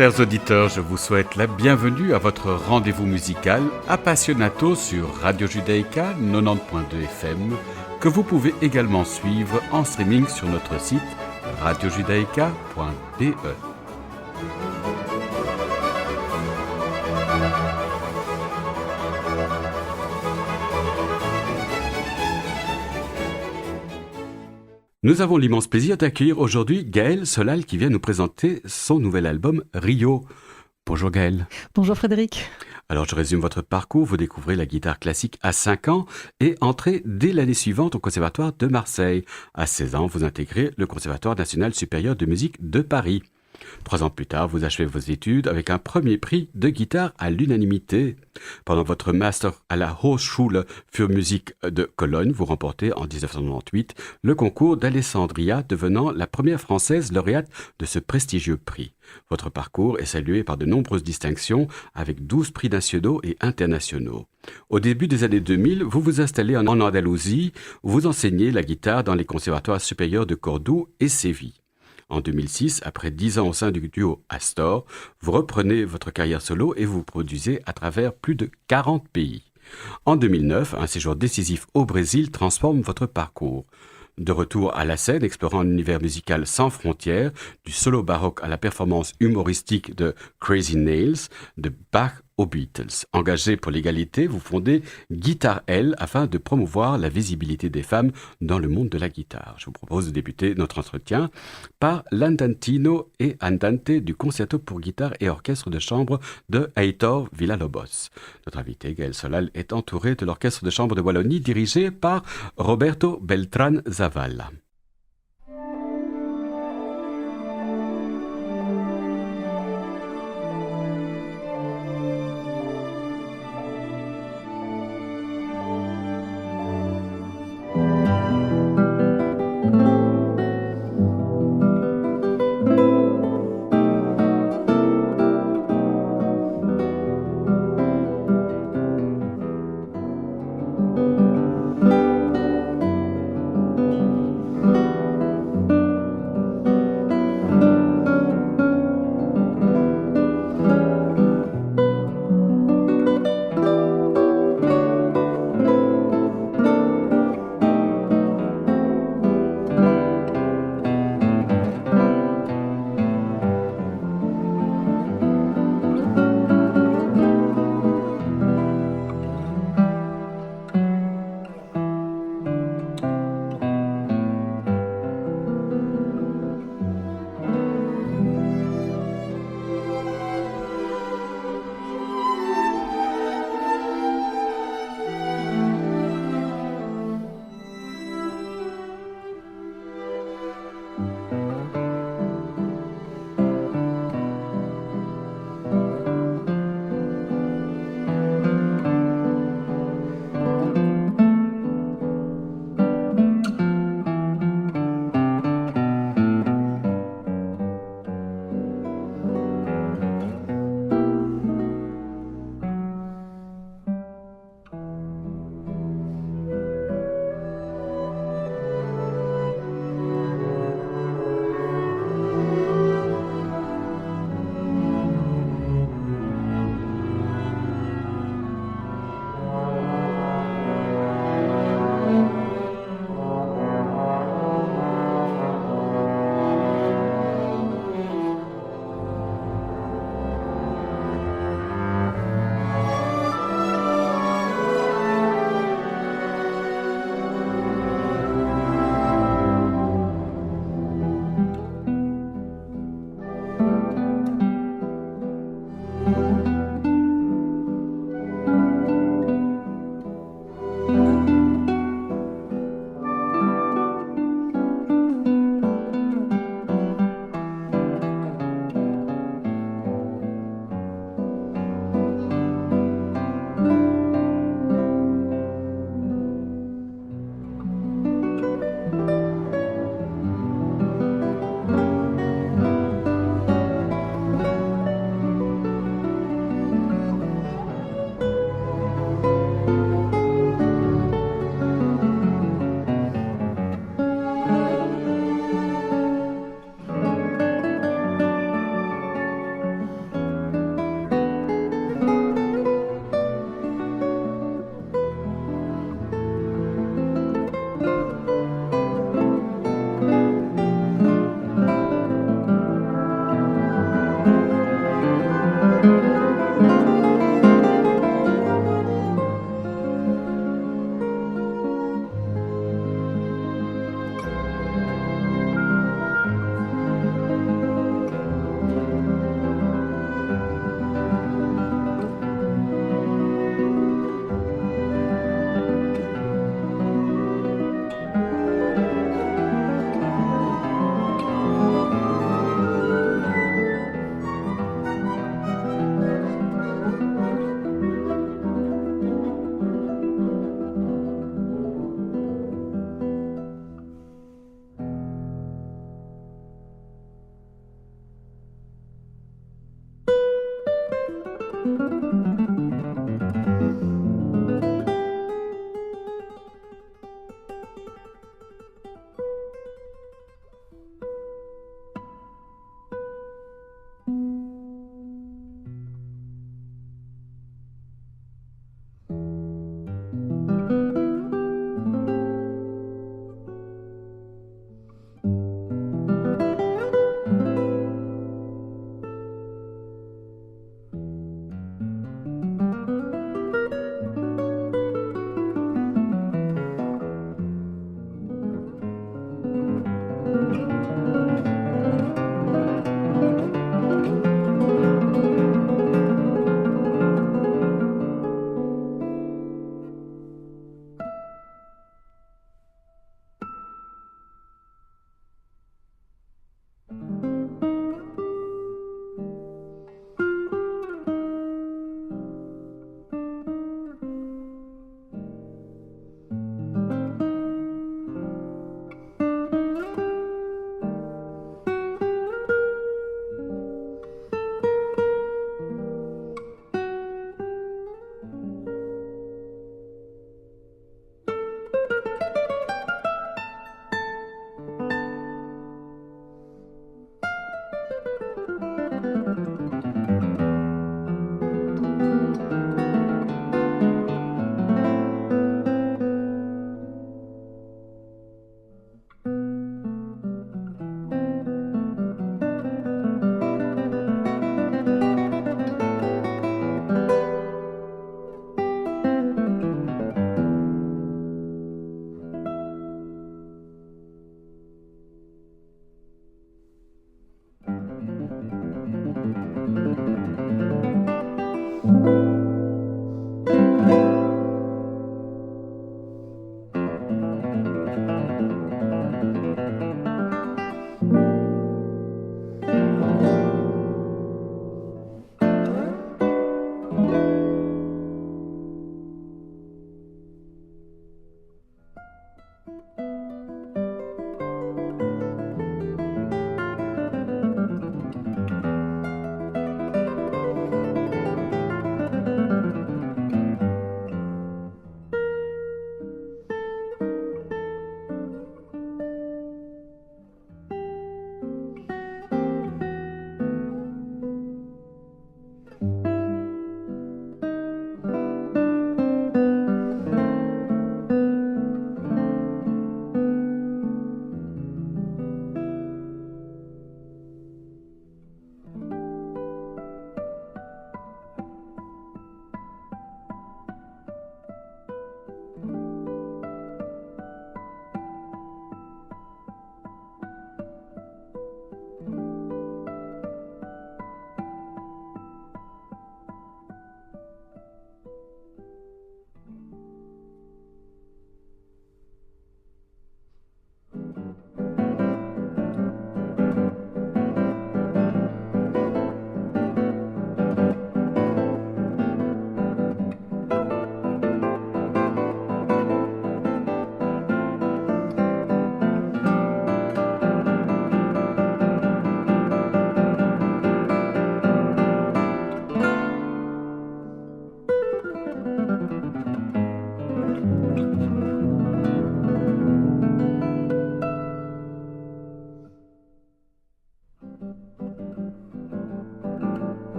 Chers auditeurs, je vous souhaite la bienvenue à votre rendez-vous musical Appassionato sur Radio Judaïka 90.2 FM, que vous pouvez également suivre en streaming sur notre site radiojudaïka.be. Nous avons l'immense plaisir d'accueillir aujourd'hui Gaëlle Solal qui vient nous présenter son nouvel album Rio. Bonjour Gaëlle. Bonjour Frédéric. Alors je résume votre parcours, vous découvrez la guitare classique à 5 ans et entrez dès l'année suivante au Conservatoire de Marseille. À 16 ans, vous intégrez le Conservatoire national supérieur de musique de Paris. 3 ans plus tard, vous achevez vos études avec un premier prix de guitare à l'unanimité. Pendant votre master à la Hochschule für Musik de Cologne, vous remportez en 1998 le concours d'Alessandria, devenant la première française lauréate de ce prestigieux prix. Votre parcours est salué par de nombreuses distinctions avec 12 prix nationaux et internationaux. Au début des années 2000, vous vous installez en Andalousie où vous enseignez la guitare dans les conservatoires supérieurs de Cordoue et Séville. En 2006, après 10 ans au sein du duo Astor, vous reprenez votre carrière solo et vous produisez à travers plus de 40 pays. En 2009, un séjour décisif au Brésil transforme votre parcours. De retour à la scène, explorant un univers musical sans frontières, du solo baroque à la performance humoristique de Crazy Nails, de Bach aux Beatles. Engagé pour l'égalité, vous fondez Guitare L afin de promouvoir la visibilité des femmes dans le monde de la guitare. Je vous propose de débuter notre entretien par l'Andantino et Andante du concerto pour guitare et orchestre de chambre de Heitor Villa-Lobos. Notre invité, Gaëlle Solal, est entouré de l'orchestre de chambre de Wallonie dirigé par Roberto Beltrán Zavala.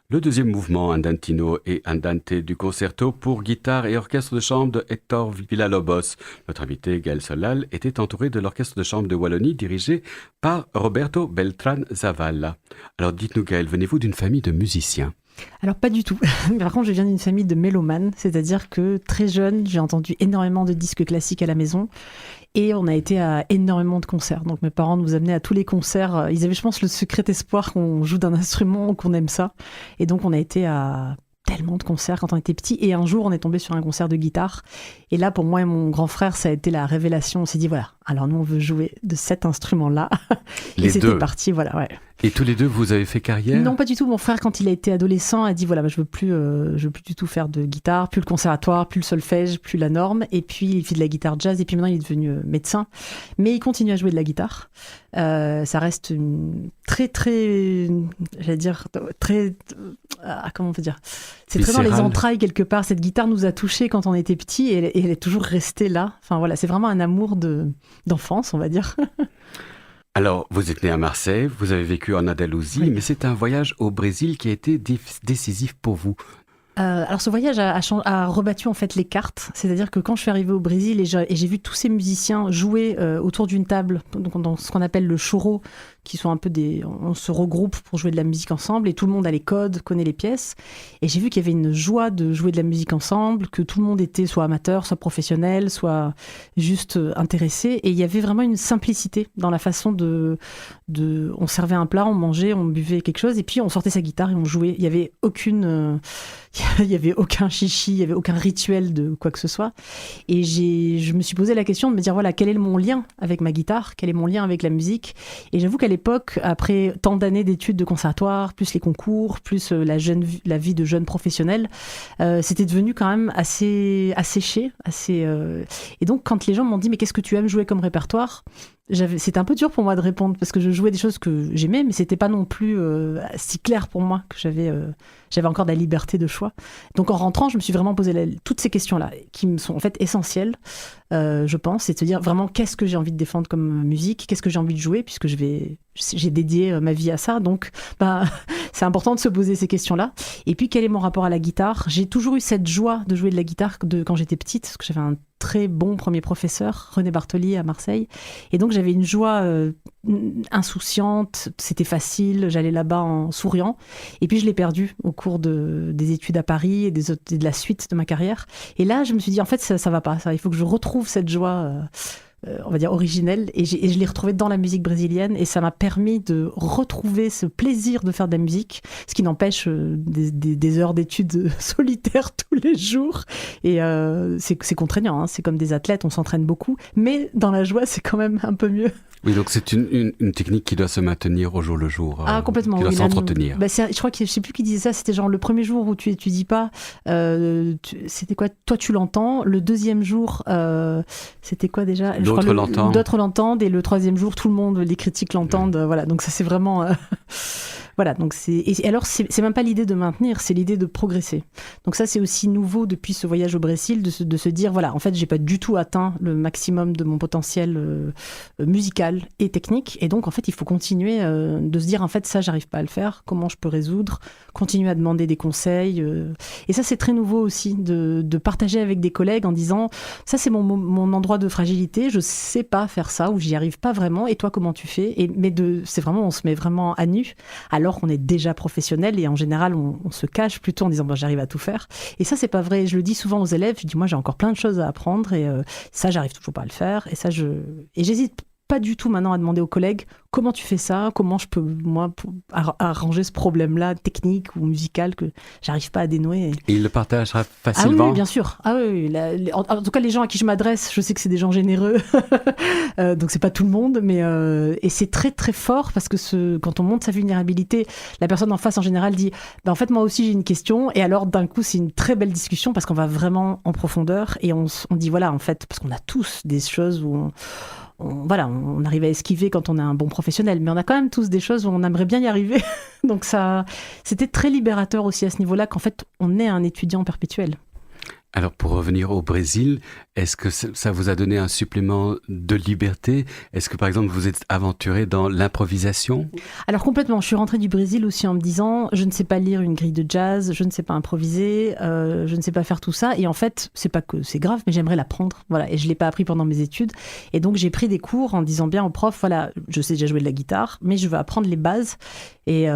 Le deuxième mouvement andantino et andante du concerto pour guitare et orchestre de chambre de Hector Villa-Lobos. Notre invité Gaël Solal était entouré de l'orchestre de chambre de Wallonie dirigé par Roberto Beltran Zavala. Alors dites-nous Gaël, venez-vous d'une famille de musiciens? Alors pas du tout. Par contre, je viens d'une famille de mélomanes, c'est-à-dire que très jeune, j'ai entendu énormément de disques classiques à la maison et on a été à énormément de concerts. Donc mes parents nous amenaient à tous les concerts. Ils avaient, je pense, le secret espoir qu'on joue d'un instrument ou qu'on aime ça. Et donc on a été à tellement de concerts quand on était petit. Et un jour, on est tombé sur un concert de guitare. Et là, pour moi et mon grand frère, ça a été la révélation. On s'est dit, voilà, alors nous, on veut jouer de cet instrument-là. Et c'était parti, voilà, ouais. Et tous les deux, vous avez fait carrière? Non, pas du tout. Mon frère, quand il a été adolescent, a dit voilà, je veux plus du tout faire de guitare, plus le conservatoire, plus le solfège, plus la norme. Et puis il fait de la guitare jazz. Et puis maintenant, il est devenu médecin, mais il continue à jouer de la guitare. Ça reste une j'allais dire très, comment on peut dire, c'est très dans les entrailles quelque part. Cette guitare nous a touchés quand on était petit et elle est toujours restée là. Enfin voilà, c'est vraiment un amour d'enfance, on va dire. Alors, vous êtes né à Marseille, vous avez vécu en Andalousie, oui. Mais c'est un voyage au Brésil qui a été décisif pour vous. Alors ce voyage a rebattu en fait les cartes, c'est-à-dire que quand je suis arrivée au Brésil et j'ai vu tous ces musiciens jouer autour d'une table, donc dans ce qu'on appelle le choro, qui sont un peu on se regroupe pour jouer de la musique ensemble et tout le monde a les codes, connaît les pièces, et j'ai vu qu'il y avait une joie de jouer de la musique ensemble, que tout le monde était soit amateur, soit professionnel, soit juste intéressé, et il y avait vraiment une simplicité dans la façon on servait un plat, on mangeait, on buvait quelque chose et puis on sortait sa guitare et on jouait. Il y avait il y avait aucun chichi, il y avait aucun rituel de quoi que ce soit. Et je me suis posé la question de me dire voilà, quel est mon lien avec ma guitare, quel est mon lien avec la musique. Et j'avoue qu'à l'époque, après tant d'années d'études de conservatoire, plus les concours, plus la vie de jeune professionnel, c'était devenu quand même assez asséché, et donc quand les gens m'ont dit mais qu'est-ce que tu aimes jouer comme répertoire, c'était un peu dur pour moi de répondre parce que je jouais des choses que j'aimais, mais c'était pas non plus si clair pour moi que j'avais encore de la liberté de choix. Donc en rentrant, je me suis vraiment posé toutes ces questions-là qui me sont en fait essentielles, je pense, c'est de se dire vraiment qu'est-ce que j'ai envie de défendre comme musique, qu'est-ce que j'ai envie de jouer, puisque j'ai dédié ma vie à ça, donc c'est important de se poser ces questions-là. Et puis quel est mon rapport à la guitare? J'ai toujours eu cette joie de jouer de la guitare quand j'étais petite, parce que j'avais un très bon premier professeur, René Bartoli à Marseille, et donc j'avais une joie insouciante, c'était facile, j'allais là-bas en souriant, et puis je l'ai perdu au cours des études à Paris et de la suite de ma carrière. Et là, je me suis dit en fait ça va pas, il faut que je retrouve cette joie on va dire originelle, et je l'ai retrouvée dans la musique brésilienne, et ça m'a permis de retrouver ce plaisir de faire de la musique, ce qui n'empêche des heures d'études solitaires tous les jours, et c'est contraignant, hein, c'est comme des athlètes, on s'entraîne beaucoup, mais dans la joie, c'est quand même un peu mieux. Oui, donc c'est une technique qui doit se maintenir au jour le jour. Complètement. Qui doit s'entretenir. Je crois que je sais plus qui disait ça. C'était genre le premier jour où tu étudies pas. C'était quoi? Toi, tu l'entends. Le deuxième jour, c'était quoi déjà? D'autres l'entendent. D'autres l'entendent. Et le troisième jour, tout le monde, les critiques l'entendent. Voilà. Donc ça, c'est vraiment. Voilà, donc et alors c'est même pas l'idée de maintenir, c'est l'idée de progresser. Donc ça, c'est aussi nouveau depuis ce voyage au Brésil, de se dire, voilà, en fait, j'ai pas du tout atteint le maximum de mon potentiel musical et technique, et donc en fait, il faut continuer de se dire, en fait, ça, j'arrive pas à le faire, comment je peux résoudre, continuer à demander des conseils. Et ça, c'est très nouveau aussi, de partager avec des collègues en disant, ça, c'est mon endroit de fragilité, je sais pas faire ça, ou j'y arrive pas vraiment, et toi, comment tu fais? C'est vraiment, on se met vraiment à nu, alors qu'on est déjà professionnel, et en général on se cache plutôt en disant j'arrive à tout faire, et ça c'est pas vrai. Je le dis souvent aux élèves, je dis moi j'ai encore plein de choses à apprendre, et ça j'arrive toujours pas à le faire, et j'hésite pas du tout maintenant à demander aux collègues comment tu fais ça, comment je peux moi arranger ce problème-là technique ou musical que j'arrive pas à dénouer. Et il le partagera facilement. Ah oui, bien sûr. Ah oui, en tout cas les gens à qui je m'adresse, je sais que c'est des gens généreux, donc c'est pas tout le monde, mais et c'est très très fort parce que quand on montre sa vulnérabilité, la personne en face en général dit en fait moi aussi j'ai une question, et alors d'un coup c'est une très belle discussion parce qu'on va vraiment en profondeur, et on dit voilà, en fait, parce qu'on a tous des choses où on arrive à esquiver quand on est un bon professionnel, mais on a quand même tous des choses où on aimerait bien y arriver. Donc ça, c'était très libérateur aussi à ce niveau-là, qu'en fait, on est un étudiant perpétuel. Alors, pour revenir au Brésil, est-ce que ça vous a donné un supplément de liberté? Est-ce que, par exemple, vous êtes aventuré dans l'improvisation? Alors, complètement. Je suis rentrée du Brésil aussi en me disant, je ne sais pas lire une grille de jazz, je ne sais pas improviser, je ne sais pas faire tout ça. Et en fait, c'est pas que c'est grave, mais j'aimerais l'apprendre. Voilà. Et je l'ai pas appris pendant mes études. Et donc, j'ai pris des cours en disant bien au prof, voilà, je sais déjà jouer de la guitare, mais je veux apprendre les bases. Et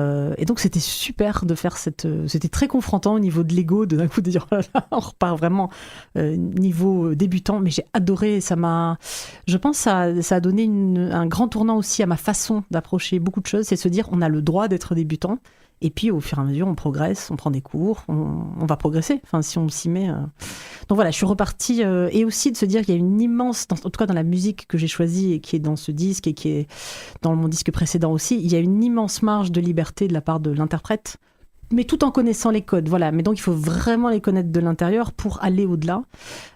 donc, c'était super de faire c'était très confrontant au niveau de l'ego, de d'un coup de dire, oh là là, on repart vraiment niveau débutant, mais j'ai adoré. Je pense que ça a donné un grand tournant aussi à ma façon d'approcher beaucoup de choses, c'est de se dire on a le droit d'être débutant, et puis au fur et à mesure on progresse, on prend des cours, on va progresser, enfin si on s'y met. Donc voilà, je suis repartie, et aussi de se dire qu'il y a une immense, en tout cas dans la musique que j'ai choisie et qui est dans ce disque et qui est dans mon disque précédent aussi, il y a une immense marge de liberté de la part de l'interprète, mais tout en connaissant les codes, voilà. Mais donc il faut vraiment les connaître de l'intérieur pour aller au-delà.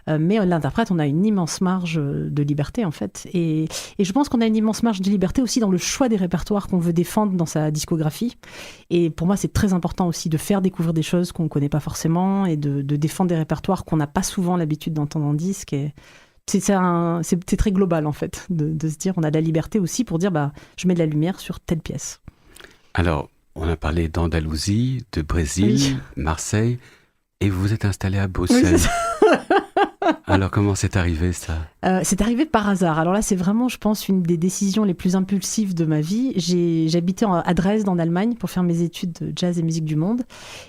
Mais l'interprète, on a une immense marge de liberté en fait. Et je pense qu'on a une immense marge de liberté aussi dans le choix des répertoires qu'on veut défendre dans sa discographie. Et pour moi, c'est très important aussi de faire découvrir des choses qu'on ne connaît pas forcément, et de défendre des répertoires qu'on n'a pas souvent l'habitude d'entendre en disque. Et c'est très global en fait, de se dire on a de la liberté aussi pour dire je mets de la lumière sur telle pièce. Alors, on a parlé d'Andalousie, de Brésil, oui. Marseille, et vous vous êtes installé à Bruxelles. Oui, alors, comment c'est arrivé, ça ? C'est arrivé par hasard. Alors là, c'est vraiment, je pense, une des décisions les plus impulsives de ma vie. J'habitais à Dresde, en Allemagne, pour faire mes études de jazz et musique du monde.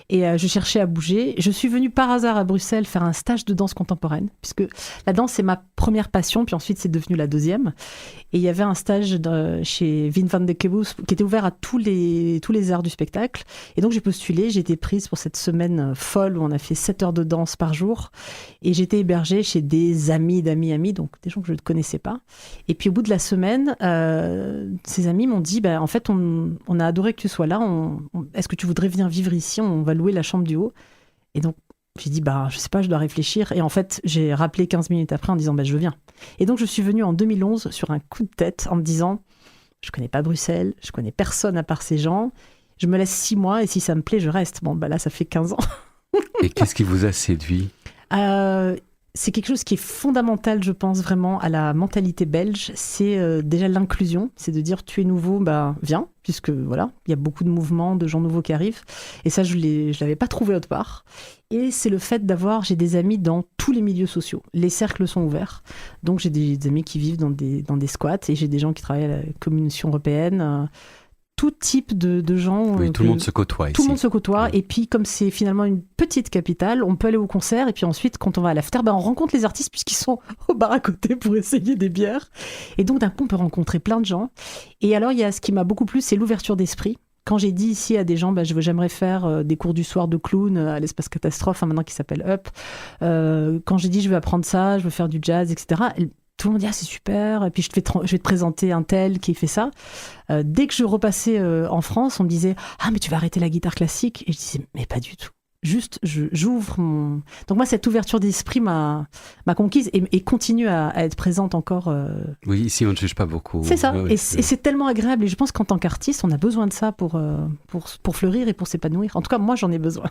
Et je cherchais à bouger. Je suis venue par hasard à Bruxelles faire un stage de danse contemporaine, puisque la danse, c'est ma première passion, puis ensuite, c'est devenu la deuxième. Et il y avait un stage chez Wim van de Kebus qui était ouvert à tous les arts du spectacle. Et donc, j'ai postulé. J'ai été prise pour cette semaine folle où on a fait 7 heures de danse par jour. Et j'étais hébergée chez des amis d'amis, donc des gens que je ne connaissais pas. Et puis au bout de la semaine, ces amis m'ont dit, en fait, on a adoré que tu sois là. Est-ce que tu voudrais venir vivre ici ? On va louer la chambre du haut. Et donc, j'ai dit, je sais pas, je dois réfléchir. Et en fait, j'ai rappelé 15 minutes après en disant, je viens. Et donc, je suis venue en 2011 sur un coup de tête en me disant, je connais pas Bruxelles, je connais personne à part ces gens. Je me laisse 6 mois et si ça me plaît, je reste. Là, ça fait 15 ans. Et qu'est-ce qui vous a séduit ? C'est quelque chose qui est fondamental, je pense, vraiment à la mentalité belge. C'est déjà l'inclusion. C'est de dire, tu es nouveau, viens, puisque voilà, il y a beaucoup de mouvements, de gens nouveaux qui arrivent. Et ça, je l'avais pas trouvé autre part. Et c'est le fait j'ai des amis dans tous les milieux sociaux. Les cercles sont ouverts. Donc, j'ai des amis qui vivent dans des squats, et j'ai des gens qui travaillent à la Commission européenne. tout type de gens. Oui, tout le monde se côtoie ici. Tout le monde se côtoie. Et puis, comme c'est finalement une petite capitale, on peut aller au concert. Et puis ensuite, quand on va à l'after, on rencontre les artistes puisqu'ils sont au bar à côté pour essayer des bières. Et donc, d'un coup, on peut rencontrer plein de gens. Et alors, il y a ce qui m'a beaucoup plu, c'est l'ouverture d'esprit. Quand j'ai dit ici à des gens, j'aimerais faire des cours du soir de clown à l'Espace Catastrophe, maintenant qui s'appelle Up. Quand j'ai dit, je veux apprendre ça, je veux faire du jazz, etc., tout le monde dit, ah, c'est super, et puis je vais te présenter un tel qui fait ça. Dès que je repassais en France, on me disait, ah, mais tu vas arrêter la guitare classique. Et je disais, mais pas du tout. Juste, j'ouvre mon... Donc moi, cette ouverture d'esprit m'a conquise et continue à être présente encore. Oui, ici, on ne juge pas beaucoup. C'est ça, Oui, et c'est tellement agréable. Et je pense qu'en tant qu'artiste, on a besoin de ça pour fleurir et pour s'épanouir. En tout cas, moi, j'en ai besoin.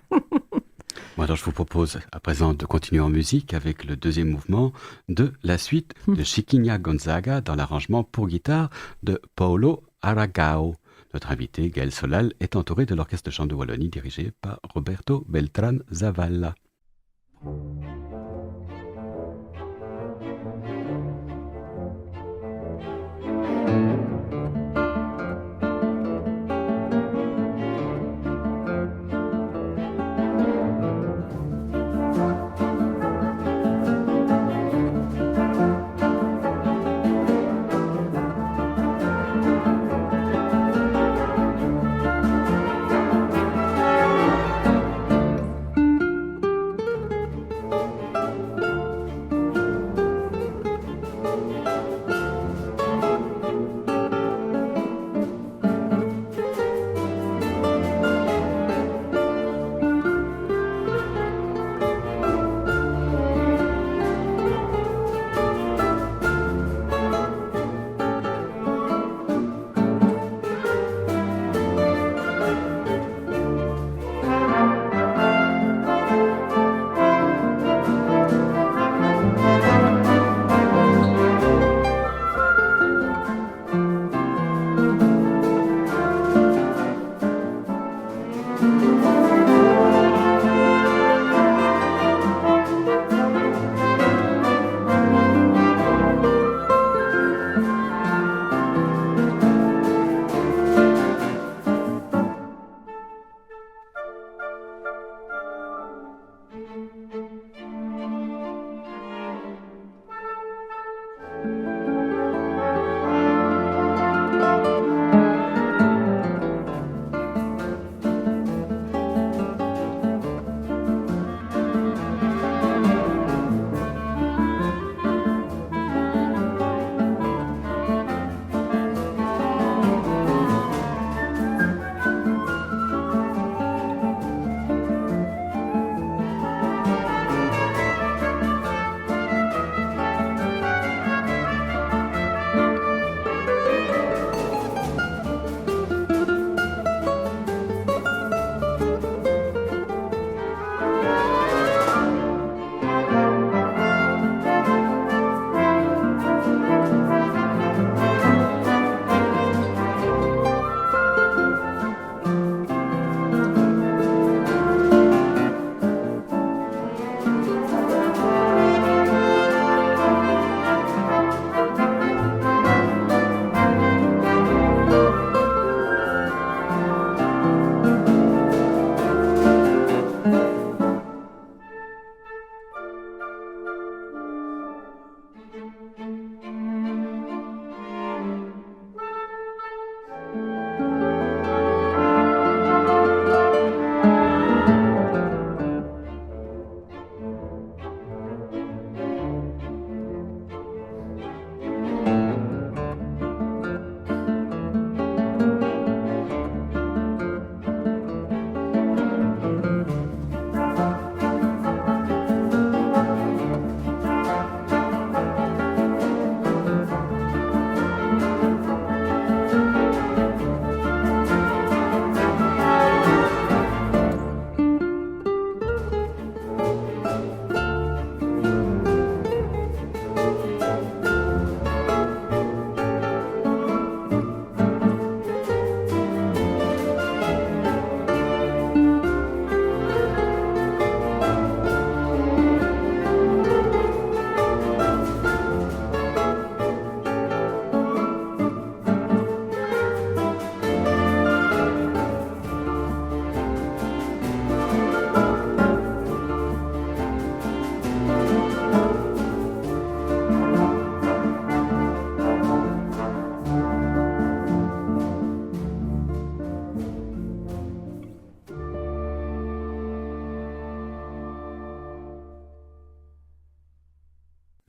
Bon, alors, je vous propose à présent de continuer en musique avec le deuxième mouvement de la suite de Chiquinha Gonzaga dans l'arrangement pour guitare de Paulo Aragao. Notre invité, Gaël Solal, est entouré de l'Orchestre de Chambre de Wallonie dirigé par Roberto Beltrán Zavala.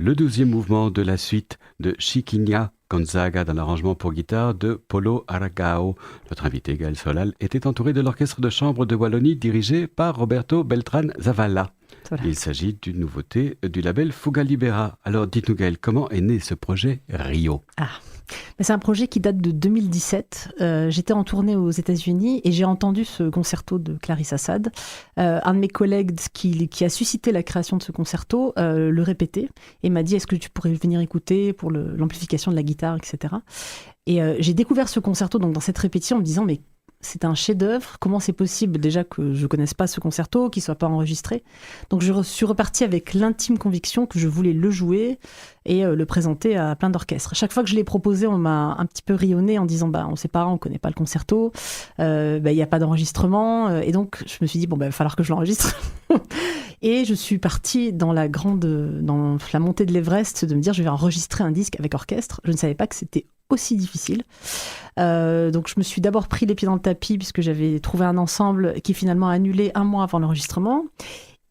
Le 12e mouvement de la suite de Chiquinha Gonzaga dans l'arrangement pour guitare de Paulo Aragão. Notre invité Gaël Solal était entouré de l'orchestre de chambre de Wallonie dirigé par Roberto Beltrán Zavala. Voilà. Il s'agit d'une nouveauté du label Fuga Libera. Alors dites-nous Gaël, comment est né ce projet Rio ? C'est un projet qui date de 2017. J'étais en tournée aux États-Unis et j'ai entendu ce concerto de Clarisse Assad. Un de mes collègues qui a suscité la création de ce concerto le répétait et m'a dit est-ce que tu pourrais venir écouter pour l'amplification de la guitare, etc. Et j'ai découvert ce concerto donc, dans cette répétition en me disant mais c'est un chef-d'œuvre. Comment c'est possible déjà que je ne connaisse pas ce concerto, qu'il ne soit pas enregistré ? Donc je suis repartie avec l'intime conviction que je voulais le jouer et le présenter à plein d'orchestres. Chaque fois que je l'ai proposé, on m'a un petit peu rionné en disant on ne sait pas, on ne connaît pas le concerto, il n'y a pas d'enregistrement. Et donc je me suis dit il va falloir que je l'enregistre. Et je suis partie dans la montée de l'Everest de me dire je vais enregistrer un disque avec orchestre. Je ne savais pas que c'était aussi difficile. Donc je me suis d'abord pris les pieds dans le tapis puisque j'avais trouvé un ensemble qui finalement a annulé 1 mois avant l'enregistrement.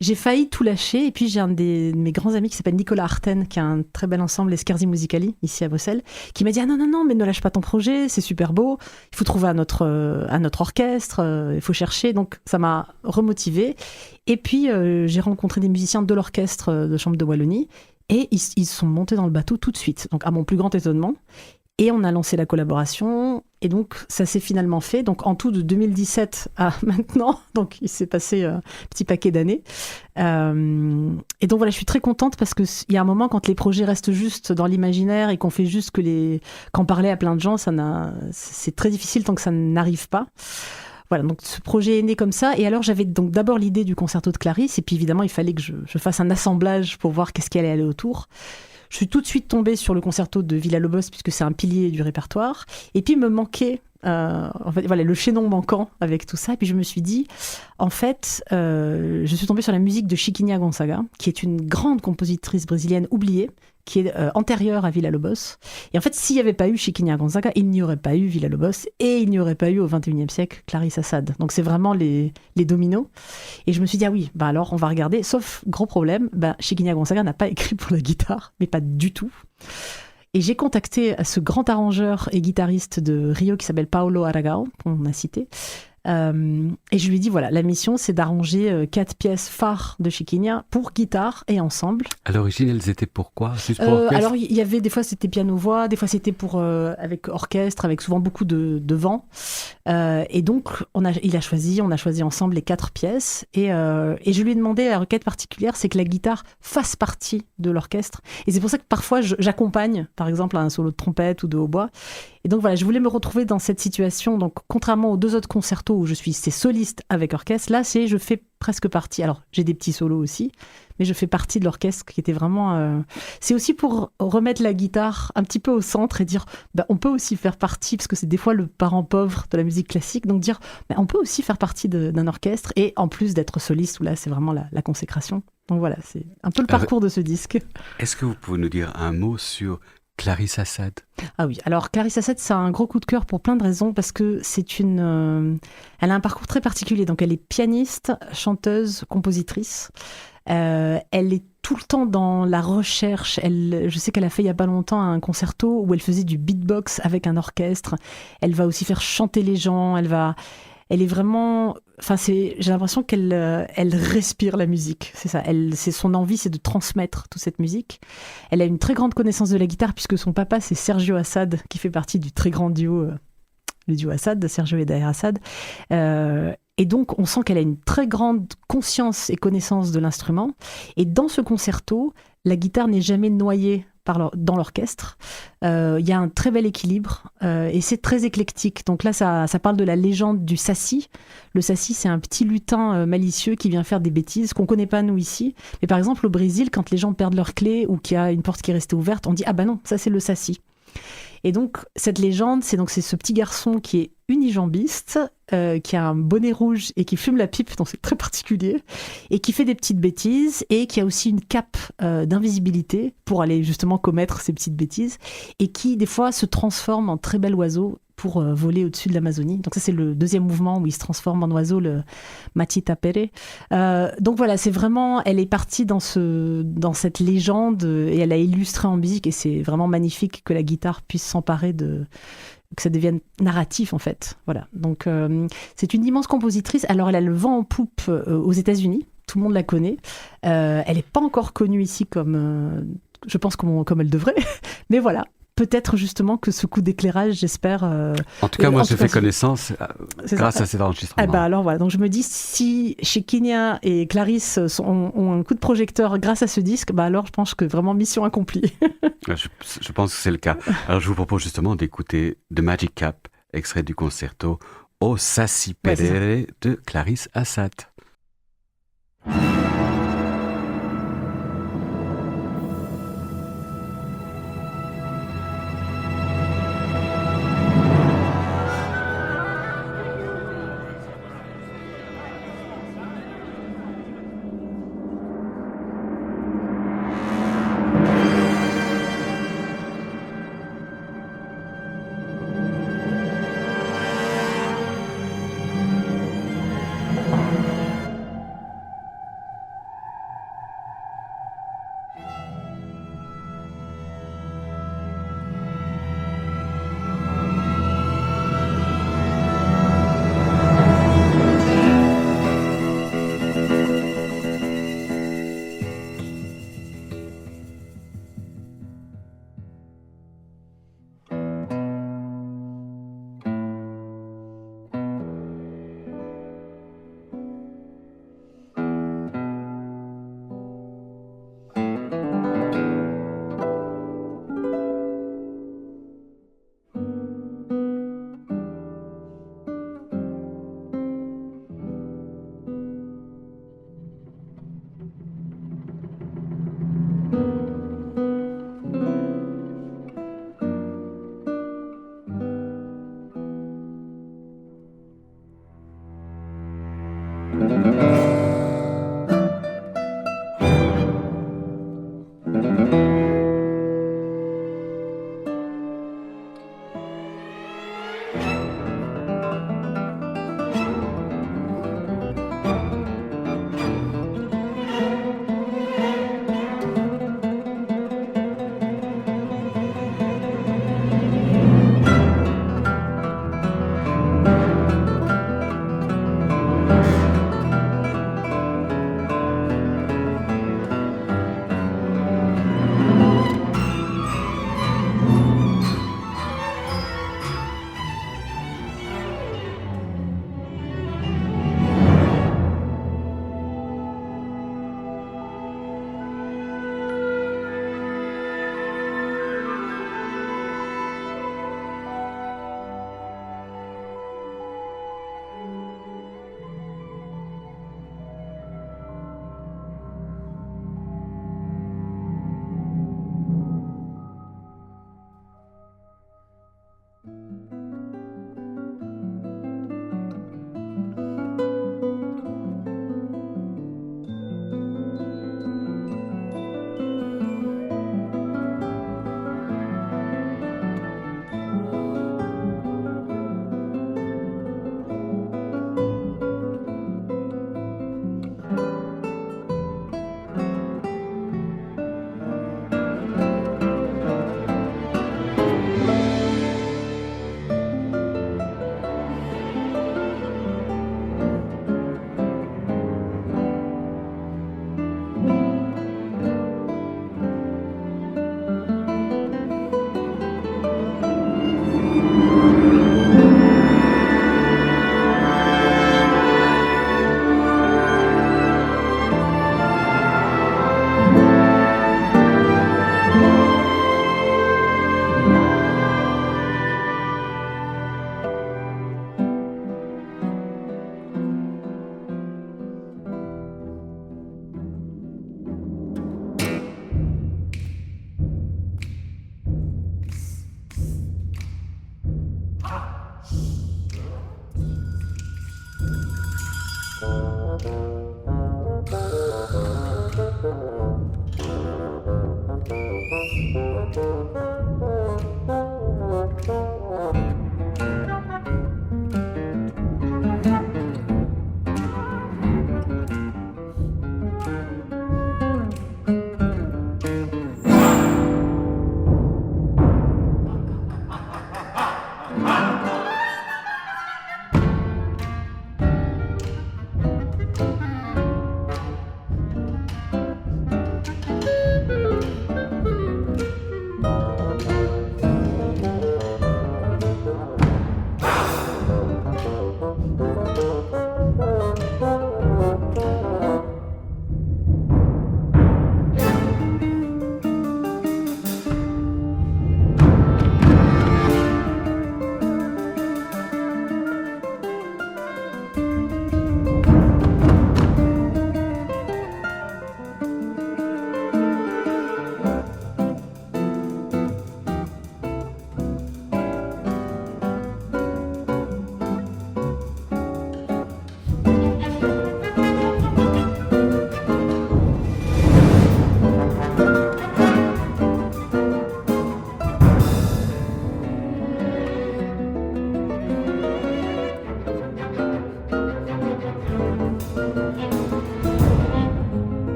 J'ai failli tout lâcher et puis j'ai un de mes grands amis qui s'appelle Nicolas Arten qui a un très bel ensemble, les Scherzi Musicali, ici à Bruxelles, qui m'a dit non, mais ne lâche pas ton projet, c'est super beau, il faut trouver un autre orchestre, il faut chercher. Donc ça m'a remotivée. Et puis j'ai rencontré des musiciens de l'orchestre de chambre de Wallonie et ils sont montés dans le bateau tout de suite, donc à mon plus grand étonnement. Et on a lancé la collaboration, et donc ça s'est finalement fait. Donc en tout, de 2017 à maintenant, donc il s'est passé un petit paquet d'années. Et donc voilà, je suis très contente parce qu'il y a un moment, quand les projets restent juste dans l'imaginaire et qu'on fait juste qu'en parler à plein de gens, c'est très difficile tant que ça n'arrive pas. Voilà, donc ce projet est né comme ça. Et alors j'avais donc d'abord l'idée du concerto de Clarisse, et puis évidemment il fallait que je fasse un assemblage pour voir qu'est-ce qui allait aller autour. Je suis tout de suite tombée sur le concerto de Villa-Lobos puisque c'est un pilier du répertoire. Et puis, il me manquait le chaînon manquant avec tout ça. Et puis, je me suis dit, en fait, je suis tombée sur la musique de Chiquinha Gonzaga, qui est une grande compositrice brésilienne oubliée, qui est antérieure à Villa-Lobos. Et en fait, s'il n'y avait pas eu Chiquinha Gonzaga, il n'y aurait pas eu Villa-Lobos et il n'y aurait pas eu au XXIe siècle Clarisse Assad. Donc c'est vraiment les dominos. Et je me suis dit, alors on va regarder. Sauf, gros problème, Chiquinha Gonzaga n'a pas écrit pour la guitare, mais pas du tout. Et j'ai contacté ce grand arrangeur et guitariste de Rio qui s'appelle Paulo Aragão, qu'on a cité. Et je lui ai dit, voilà, la mission, c'est d'arranger 4 pièces phares de Chiquinha pour guitare et ensemble. À l'origine, elles étaient pour quoi ? Juste pour orchestre ? Alors, il y avait, des fois, c'était piano-voix, des fois, c'était avec orchestre, avec souvent beaucoup de vent. Et donc, on a choisi ensemble les 4 pièces. Et je lui ai demandé, la requête particulière, c'est que la guitare fasse partie de l'orchestre. Et c'est pour ça que parfois, j'accompagne, par exemple, à un solo de trompette ou de hautbois. Et donc voilà, je voulais me retrouver dans cette situation. Donc contrairement aux 2 autres concertos où c'est soliste avec orchestre, là je fais presque partie. Alors j'ai des petits solos aussi, mais je fais partie de l'orchestre qui était vraiment... C'est aussi pour remettre la guitare un petit peu au centre et dire on peut aussi faire partie, parce que c'est des fois le parent pauvre de la musique classique, donc dire on peut aussi faire partie d'un orchestre et en plus d'être soliste, où là c'est vraiment la consécration. Donc voilà, c'est un peu le parcours de ce disque. Est-ce que vous pouvez nous dire un mot sur Clarisse Assad? Ah oui, alors Clarisse Assad, c'est un gros coup de cœur pour plein de raisons, parce que elle a un parcours très particulier. Donc elle est pianiste, chanteuse, compositrice. Elle est tout le temps dans la recherche. Je sais qu'elle a fait il n'y a pas longtemps un concerto où elle faisait du beatbox avec un orchestre. Elle va aussi faire chanter les gens. Elle est vraiment... j'ai l'impression qu'elle respire la musique. C'est ça. Son envie, c'est de transmettre toute cette musique. Elle a une très grande connaissance de la guitare, puisque son papa, c'est Sergio Assad, qui fait partie du très grand duo, le duo Assad, Sergio et Daher Assad. Et donc, on sent qu'elle a une très grande conscience et connaissance de l'instrument. Et dans ce concerto, la guitare n'est jamais noyée dans l'orchestre. Il y a un très bel équilibre et c'est très éclectique. Donc là, ça parle de la légende du Saci. Le Saci, c'est un petit lutin malicieux qui vient faire des bêtises qu'on ne connaît pas, nous, ici. Mais par exemple, au Brésil, quand les gens perdent leurs clés ou qu'il y a une porte qui est restée ouverte, on dit « Ah non, ça, c'est le Saci ». Et donc, cette légende, c'est ce petit garçon qui est unijambiste, qui a un bonnet rouge et qui fume la pipe, donc c'est très particulier, et qui fait des petites bêtises, et qui a aussi une cape d'invisibilité pour aller justement commettre ces petites bêtises, et qui, des fois, se transforme en très bel oiseau pour voler au-dessus de l'Amazonie. Donc ça, c'est le deuxième mouvement où il se transforme en oiseau, le Matita Pere. Donc voilà, c'est vraiment, elle est partie dans cette légende et elle a illustré en musique, et c'est vraiment magnifique que la guitare puisse s'emparer que ça devienne narratif en fait. Voilà. Donc c'est une immense compositrice. Alors elle a le vent en poupe aux États-Unis. Tout le monde la connaît. Elle n'est pas encore connue ici je pense comme elle devrait. Mais voilà. Peut-être justement que ce coup d'éclairage, j'espère. En tout cas, moi, j'ai fait connaissance grâce à cet enregistrement. Alors voilà, donc je me dis, si chez Kenya et Clarisse ont un coup de projecteur grâce à ce disque, alors je pense que vraiment mission accomplie. Je pense que c'est le cas. Alors je vous propose justement d'écouter The Magic Cap, extrait du concerto O Saci Perere de Clarisse Assat.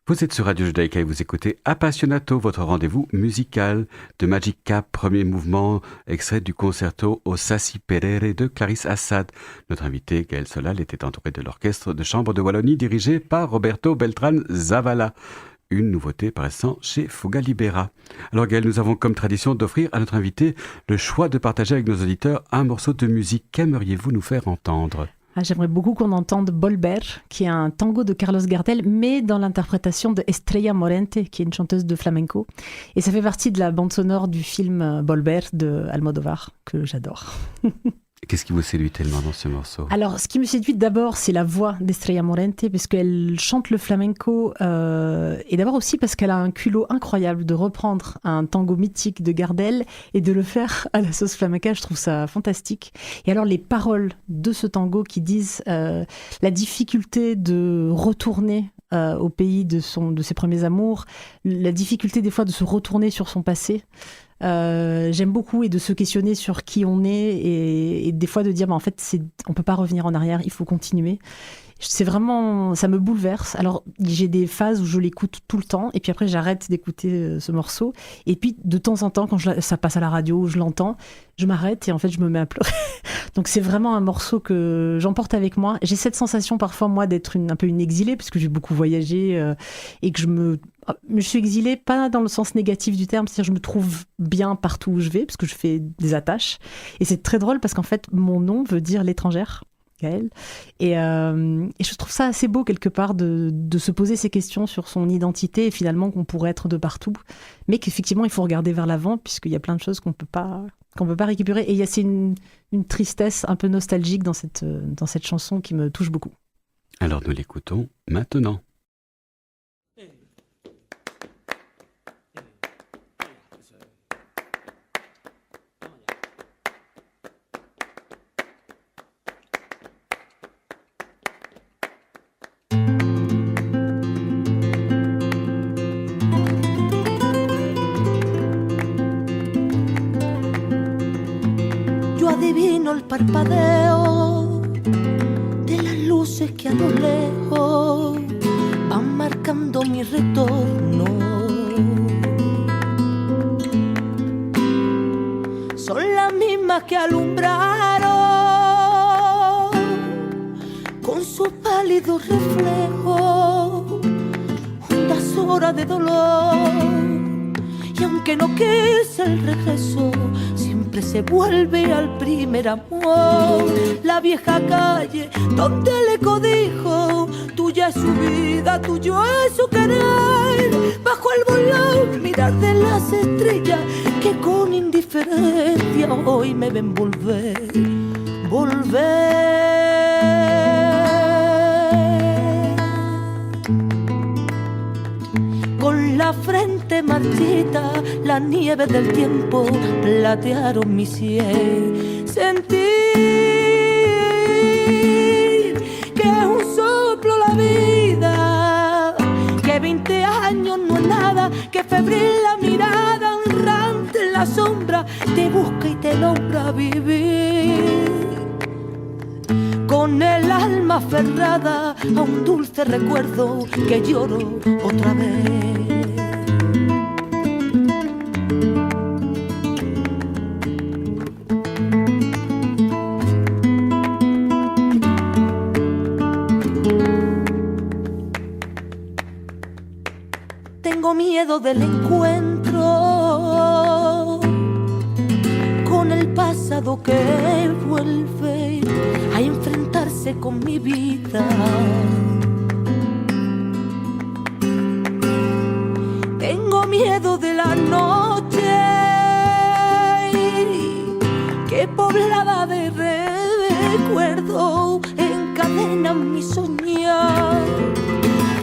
Vous êtes sur Radio Judaïka et vous écoutez Appassionato, votre rendez-vous musical de Magic Cap, premier mouvement, extrait du concerto au Sassi Perere de Clarisse Assad. Notre invité, Gaël Solal, était entouré de l'orchestre de chambre de Wallonie dirigé par Roberto Beltran Zavala. Une nouveauté paraissant chez Fuga Libera. Alors Gaël, nous avons comme tradition d'offrir à notre invité le choix de partager avec nos auditeurs un morceau de musique. Qu'aimeriez-vous nous faire entendre ? J'aimerais beaucoup qu'on entende Bolber, qui est un tango de Carlos Gardel, mais dans l'interprétation de Estrella Morente, qui est une chanteuse de flamenco. Et ça fait partie de la bande sonore du film Bolber de Almodovar, que j'adore. Qu'est-ce qui vous séduit tellement dans ce morceau ? Alors, ce qui me séduit d'abord, c'est la voix d'Estrella Morente, parce qu'elle chante le flamenco, et d'abord aussi parce qu'elle a un culot incroyable de reprendre un tango mythique de Gardel et de le faire à la sauce flamenca. Je trouve ça fantastique. Et alors, les paroles de ce tango qui disent la difficulté de retourner au pays de ses premiers amours, la difficulté des fois de se retourner sur son passé. J'aime beaucoup et de se questionner sur qui on est et des fois de dire en fait on peut pas revenir en arrière, il faut continuer. C'est vraiment, ça me bouleverse. Alors j'ai des phases où je l'écoute tout le temps et puis après j'arrête d'écouter ce morceau et puis de temps en temps quand ça passe à la radio où je l'entends, je m'arrête et en fait je me mets à pleurer. Donc c'est vraiment un morceau que j'emporte avec moi. J'ai cette sensation parfois moi d'être un peu une exilée parce que j'ai beaucoup voyagé et que je suis exilée pas dans le sens négatif du terme, c'est-à-dire que je me trouve bien partout où je vais parce que je fais des attaches et c'est très drôle parce qu'en fait mon nom veut dire l'étrangère. Gaël. Et je trouve ça assez beau quelque part de se poser ces questions sur son identité et finalement qu'on pourrait être de partout, mais qu'effectivement il faut regarder vers l'avant puisqu'il y a plein de choses qu'on peut pas récupérer. Et c'est une tristesse un peu nostalgique dans cette chanson qui me touche beaucoup. Alors nous l'écoutons maintenant. Adivino el parpadeo de las luces que a lo lejos van marcando mi retorno. Son las mismas que alumbraron pálido reflejo, hondas horas de dolor. Y aunque no quise el regreso, siempre se vuelve al primer amor. La vieja calle donde le codijo, tuya es su vida, tuyo es su querer. Bajo el volón mirar de las estrellas que con indiferencia hoy me ven volver, volver. Con la frente marchita, la nieve del tiempo platearon mi sien. Sentir que es un soplo la vida, que 20 años no es nada, que febril la mirada errante en la sombra te busca y te logra vivir. Con el alma aferrada a un dulce recuerdo que lloro otra vez. Tengo miedo del encuentro con el pasado que vuelve a enfrentarse con mi vida. Tengo miedo de la noche que poblada de recuerdo encadena mi soñar.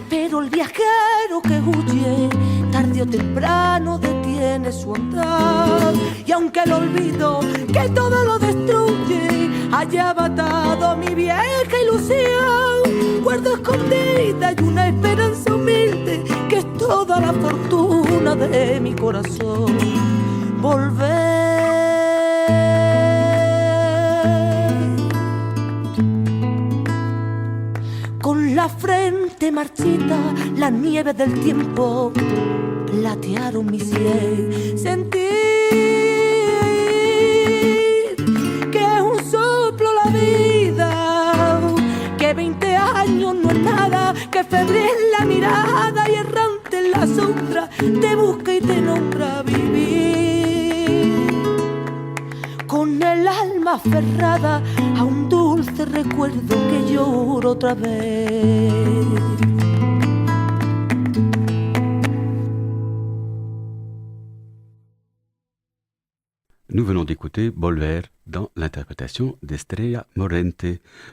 Pero el viajero que huye tarde o temprano detiene su andar. Y aunque el olvido que todo lo destruye haya matado mi vieja ilusión, guardo escondida y una esperanza humilde que es toda la fortuna de mi corazón. Volver. Con la frente marchita, la nieve del tiempo platearon mi sien. Sentir que es un soplo la vida, que 20 años no es nada, que febril la mirada y errante en la sombra te busca y te nombra vivir. Con el alma aferrada a un dulce recuerdo que lloro otra vez. Nous venons d'écouter Volver dans l'interprétation d'Estrella Morente.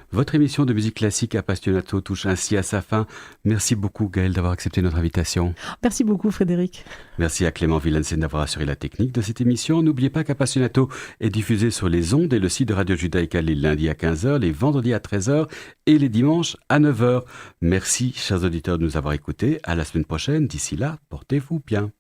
Votre émission de musique classique Appassionato touche ainsi à sa fin. Merci beaucoup Gaëlle d'avoir accepté notre invitation. Merci beaucoup Frédéric. Merci à Clément Villensen d'avoir assuré la technique de cette émission. N'oubliez pas qu'Appassionato est diffusé sur les ondes et le site de Radio Judaïka les lundis à 15h, les vendredis à 13h et les dimanches à 9h. Merci chers auditeurs de nous avoir écoutés. À la semaine prochaine. D'ici là, portez-vous bien.